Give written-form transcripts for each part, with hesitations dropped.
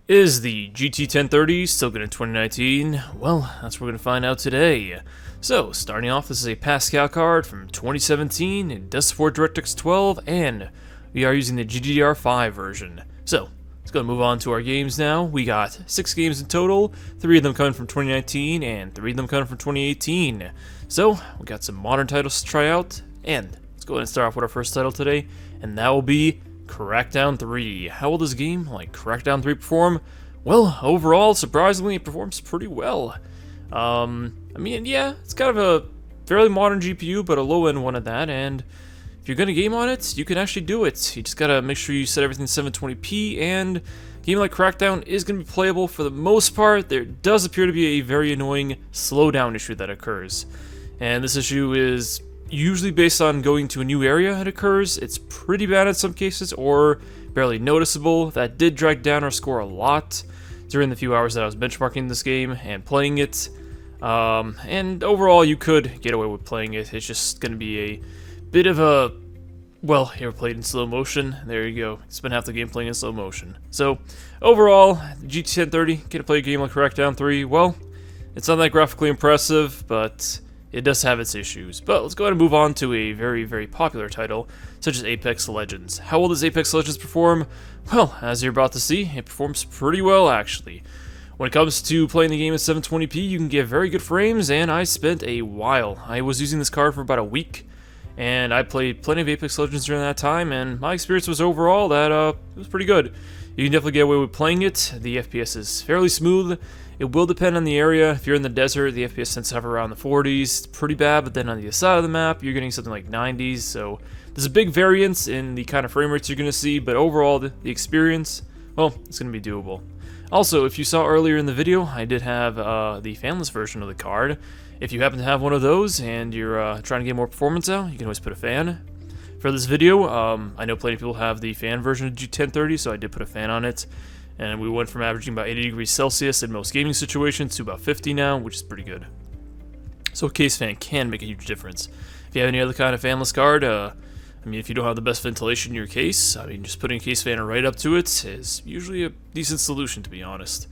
Is the GT 1030 still good in 2019? Well, that's what we're going to find out today. So, starting off, this is a Pascal card from 2017. It does support DirectX 12, and we are using the GDDR5 version. So, let's go and move on to our games now. We got 6 games in total, 3 of them coming from 2019, and 3 of them coming from 2018. So, we got some modern titles to try out, and let's go ahead and start off with our first title today, and that will be Crackdown 3. How will this game, like Crackdown 3, perform? Well, overall, surprisingly, it performs pretty well. I mean, yeah, it's kind of a fairly modern GPU, but a low-end one at that, and if you're gonna game on it, you can actually do it. You just gotta make sure you set everything to 720p, and a game like Crackdown is gonna be playable for the most part. There does appear to be a very annoying slowdown issue that occurs, and this issue is usually based on going to a new area it occurs. It's pretty bad in some cases, or barely noticeable. That did drag down our score a lot during the few hours that I was benchmarking this game and playing it. And overall, you could get away with playing it. It's just going to be a bit of a... Well, you ever played in slow motion? There you go. Spend half the game playing in slow motion. So, overall, GT 1030, get to play a game like Crackdown 3. Well, it's not that graphically impressive, but it does have its issues. But let's go ahead and move on to a very, very popular title, such as Apex Legends. How will does Apex Legends perform? Well, as you're about to see, it performs pretty well, actually. When it comes to playing the game at 720p, you can get very good frames, and I spent a while. I was using this card for about a week, and I played plenty of Apex Legends during that time, and my experience was overall that it was pretty good. You can definitely get away with playing it. The FPS is fairly smooth. It will depend on the area. If you're in the desert, the FPS tends to hover around the 40s. It's pretty bad, but then on the other side of the map, you're getting something like 90s. So there's a big variance in the kind of frame rates you're going to see, but overall, the experience, well, it's going to be doable. Also, if you saw earlier in the video, I did have the fanless version of the card. If you happen to have one of those and you're trying to get more performance out, you can always put a fan. For this video, I know plenty of people have the fan version of G1030, so I did put a fan on it. And we went from averaging about 80 degrees Celsius in most gaming situations to about 50 now, which is pretty good. So a case fan can make a huge difference. If you have any other kind of fanless card, I mean, if you don't have the best ventilation in your case, I mean, just putting a case fan right up to it is usually a decent solution, to be honest.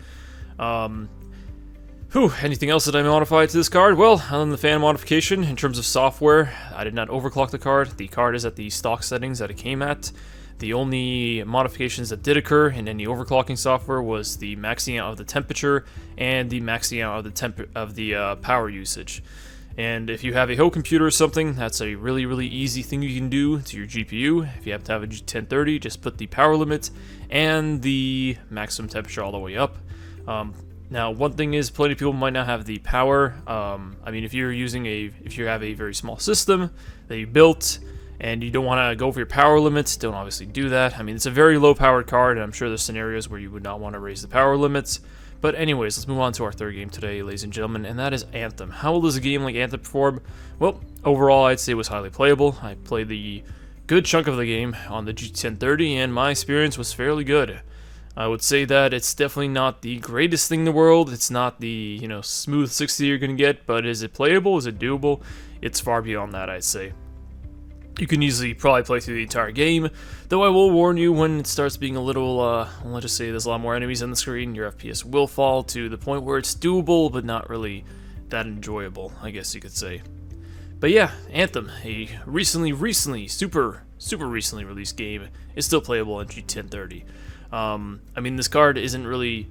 Anything else that I modified to this card? Well, other than the fan modification, in terms of software, I did not overclock the card. The card is at the stock settings that it came at. The only modifications that did occur in any overclocking software was the maxing out of the temperature and the maxing out of the power usage. And if you have a whole computer or something, that's a really, really easy thing you can do to your GPU. If you happen to have a G1030, just put the power limit and the maximum temperature all the way up. Now, one thing is, plenty of people might not have the power. I mean, if you have a very small system that you built, and you don't want to go over your power limits, don't obviously do that. I mean, it's a very low-powered card, and I'm sure there's scenarios where you would not want to raise the power limits. But anyways, let's move on to our third game today, ladies and gentlemen, and that is Anthem. How will does a game like Anthem perform? Well, overall, I'd say it was highly playable. I played the good chunk of the game on the G1030, and my experience was fairly good. I would say that it's definitely not the greatest thing in the world. It's not the, smooth 60 you're going to get, but is it playable? Is it doable? It's far beyond that, I'd say. You can easily probably play through the entire game, though I will warn you when it starts being a little, let's just say there's a lot more enemies on the screen, your FPS will fall to the point where it's doable, but not really that enjoyable, I guess you could say. But yeah, Anthem, a super recently released game, is still playable on G1030. I mean, this card it's not really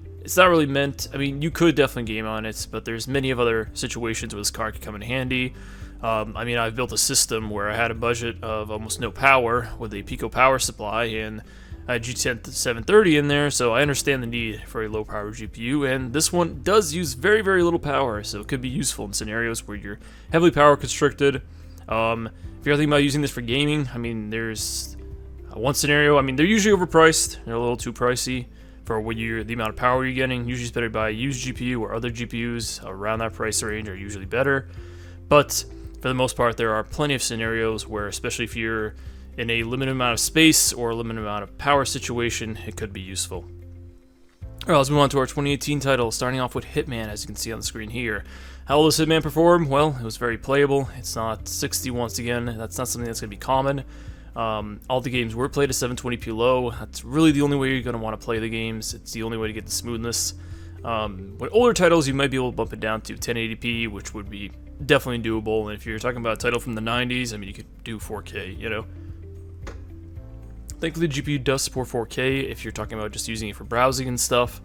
meant, I mean, you could definitely game on it, but there's many of other situations where this card could come in handy. I mean, I've built a system where I had a budget of almost no power with a Pico power supply and a G10 730 in there, so I understand the need for a low-power GPU, and this one does use very, very little power, so it could be useful in scenarios where you're heavily power constricted. If you're thinking about using this for gaming, I mean, there's one scenario, I mean, they're usually overpriced, they're a little too pricey for the amount of power you're getting. Usually it's better to buy a used GPU, or other GPUs around that price range are usually better, but for the most part, there are plenty of scenarios where, especially if you're in a limited amount of space or a limited amount of power situation, it could be useful. Alright, let's move on to our 2018 title, starting off with Hitman, as you can see on the screen here. How will this Hitman perform? Well, it was very playable. It's not 60 once again. That's not something that's going to be common. All the games were played at 720p low. That's really the only way you're going to want to play the games. It's the only way to get the smoothness. With older titles, you might be able to bump it down to 1080p, which would be definitely doable. And if you're talking about a title from the 90s, I mean, you could do 4K, you know. Thankfully, the GPU does support 4K if you're talking about just using it for browsing and stuff.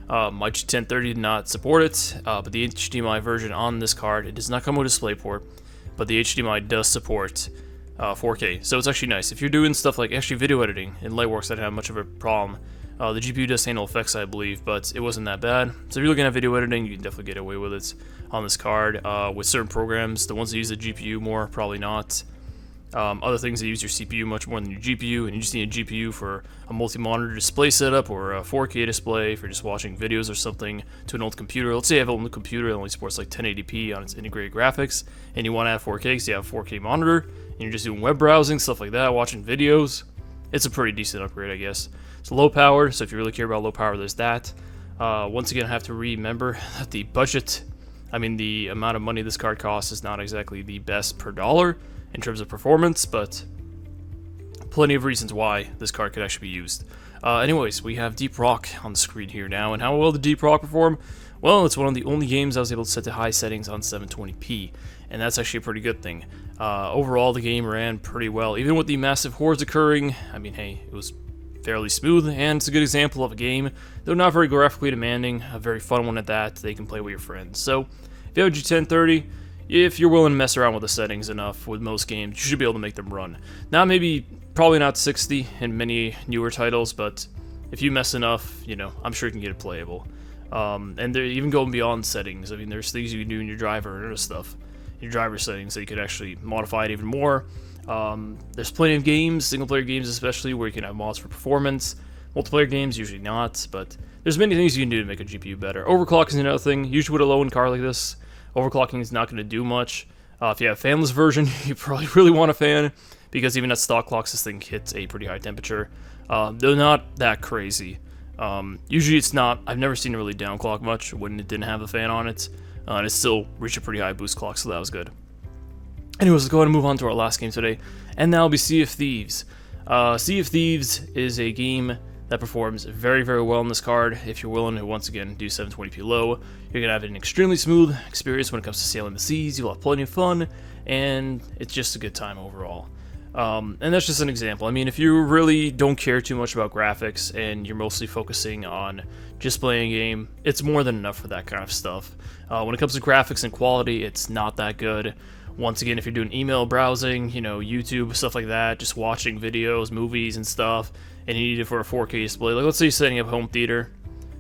My G1030 did not support it, but the HDMI version on this card, it does not come with a DisplayPort, but the HDMI does support 4K, so it's actually nice. If you're doing stuff like actually video editing in Lightworks, I didn't have much of a problem. The GPU does handle effects, I believe, but it wasn't that bad. So if you're looking at video editing, you can definitely get away with it on this card. With certain programs, the ones that use the GPU more, probably not. Other things that use your CPU much more than your GPU, and you just need a GPU for a multi-monitor display setup or a 4K display for just watching videos or something to an old computer. Let's say you have an old computer that only supports like 1080p on its integrated graphics, and you want to have 4K because you have a 4K monitor, and you're just doing web browsing, stuff like that, watching videos. It's a pretty decent upgrade, I guess. It's low power, so if you really care about low power, there's that. Once again, I have to remember that the budget, I mean the amount of money this card costs is not exactly the best per dollar in terms of performance, but plenty of reasons why this card could actually be used. Anyways, we have Deep Rock on the screen here now, and how well did Deep Rock perform? Well, it's one of the only games I was able to set to high settings on 720p, and that's actually a pretty good thing. Overall, the game ran pretty well, even with the massive hordes occurring. I mean, hey, it was fairly smooth, and it's a good example of a game, though not very graphically demanding, a very fun one at that, they can play with your friends. So, if you have a G1030, if you're willing to mess around with the settings enough with most games, you should be able to make them run. Now, probably not 60 in many newer titles, but if you mess enough, you know, I'm sure you can get it playable. And they're even going beyond settings. I mean, there's things you can do in your driver and other stuff, in your driver settings, that you could actually modify it even more. There's plenty of games, single-player games especially, where you can have mods for performance. Multiplayer games, usually not, but there's many things you can do to make a GPU better. Overclock is another thing. Usually with a low-end card like this, overclocking is not going to do much. If you have a fanless version, you probably really want a fan, because even at stock clocks, this thing hits a pretty high temperature. Though not that crazy. Usually it's not, I've never seen it really downclock much when it didn't have a fan on it, and it still reached a pretty high boost clock, so that was good. Anyways, let's go ahead and move on to our last game today, and that'll be Sea of Thieves. Sea of Thieves is a game that performs very, very well on this card. If you're willing to, once again, do 720p low, you're going to have an extremely smooth experience when it comes to sailing the seas. You'll have plenty of fun, and it's just a good time overall. And that's just an example. I mean, if you really don't care too much about graphics and you're mostly focusing on just playing a game, it's more than enough for that kind of stuff. When it comes to graphics and quality, it's not that good. Once again, if you're doing email browsing, you know, YouTube, stuff like that, just watching videos, movies and stuff, and you need it for a 4K display, like let's say you're setting up a home theater,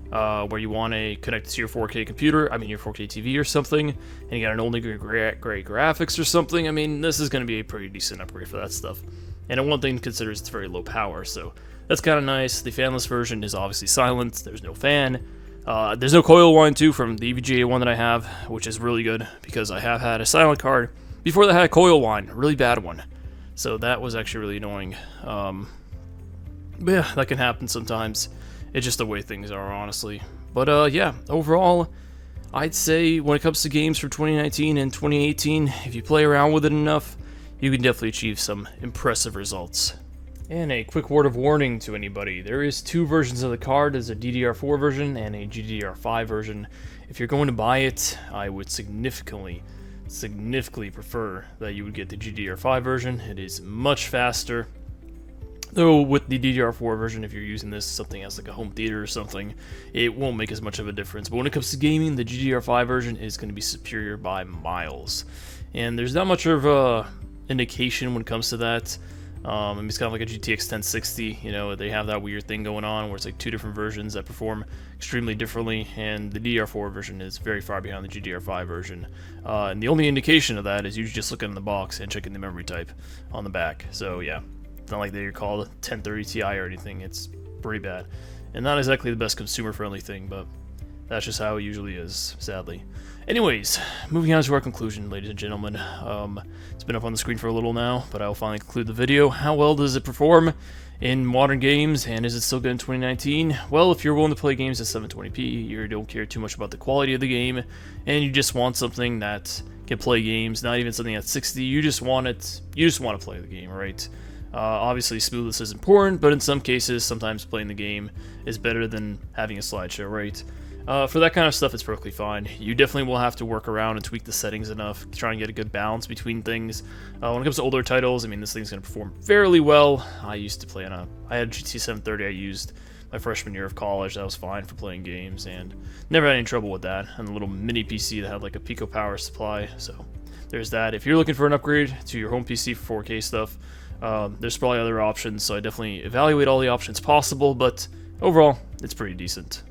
where you want to connect it to your 4K computer, your 4K TV or something, and you got an only great graphics or something, I mean, this is going to be a pretty decent upgrade for that stuff. And one thing to consider is it's very low power, so that's kind of nice. The fanless version is obviously silent, there's no fan. There's no coil wind too from the EVGA one that I have, which is really good, because I have had a silent card before that had a coil wind, a really bad one. So that was actually really annoying. But yeah, that can happen sometimes. It's just the way things are, honestly. But yeah, overall, I'd say when it comes to games from 2019 and 2018, if you play around with it enough, you can definitely achieve some impressive results. And a quick word of warning to anybody. There is two versions of the card. There's a DDR4 version and a GDDR5 version. If you're going to buy it, I would significantly prefer that you would get the GDDR5 version. It is much faster. Though with the DDR4 version, if you're using this something as like a home theater or something, it won't make as much of a difference. But when it comes to gaming, the GDDR5 version is going to be superior by miles. And there's not much of a indication when it comes to that. It's kind of like a GTX 1060, you know, they have that weird thing going on where it's like two different versions that perform extremely differently, and the DDR4 version is very far behind the GDDR5 version. And the only indication of that is you just looking in the box and checking the memory type on the back. So yeah, it's not like they're called a 1030 Ti or anything, it's pretty bad. And not exactly the best consumer-friendly thing, but that's just how it usually is, sadly. Anyways, moving on to our conclusion, ladies and gentlemen. It's been up on the screen for a little now, but I will finally conclude the video. How well does it perform in modern games, and is it still good in 2019? Well, if you're willing to play games at 720p, you don't care too much about the quality of the game, and you just want something that can play games, not even something at 60. You just want to play the game, right? Obviously, smoothness is important, but in some cases, sometimes playing the game is better than having a slideshow, right? For that kind of stuff, it's perfectly fine. You definitely will have to work around and tweak the settings enough, try and get a good balance between things. When it comes to older titles, I mean, this thing's going to perform fairly well. I used to play I had a GT 730 I used my freshman year of college. That was fine for playing games, and never had any trouble with that. And the little mini PC that had like a Pico power supply, so there's that. If you're looking for an upgrade to your home PC for 4K stuff, there's probably other options, so I definitely evaluate all the options possible, but overall, it's pretty decent.